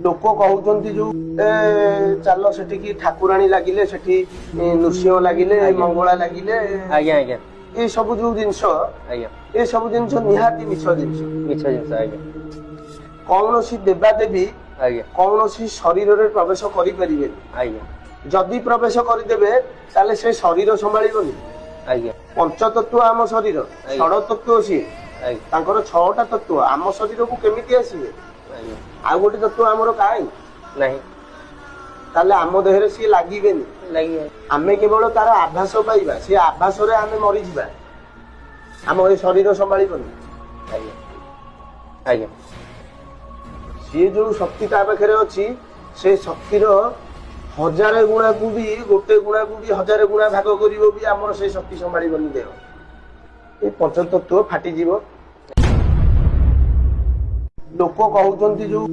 लोक कहते जो चल से ठाकुराणी लगिले से नृसिंह लगिले मंगला लगिले आज्ञा आज्ञा ये सब जो जिनस आज्ञा ये सब जिनस निहाती मिछ जिनस मिछ जिनस आज्ञा कौन देवादेवी आज्ञा कौन शरीर में प्रवेश करें आज्ञा जदि प्रवेश करदे ताले से शरीर संभाळिबनी आज्ञा पंचतत्व आम शरीर षड तत्व सी तांकर छटा तत्व आम शरीर को केमिति आसीबे आ गोटे तत्व आमर काई नहीं ताले आम देहरे सी लागिबेनी लगी आमे केवल तार आभास पाइबा से आभास रे आमे मरि जिबा आम ए शरीर संभाळिबनी आज्ञा आज्ञा सी जो शक्ति ता पाखरे अछि से शक्तिर हजार गुणा को भी गोटे गुणा को भी हजार गुणा भाग करिवो भी आमर से शक्ति संभाळिबनी देह ए पंचतत्व फाटी जीव लोक कहते जो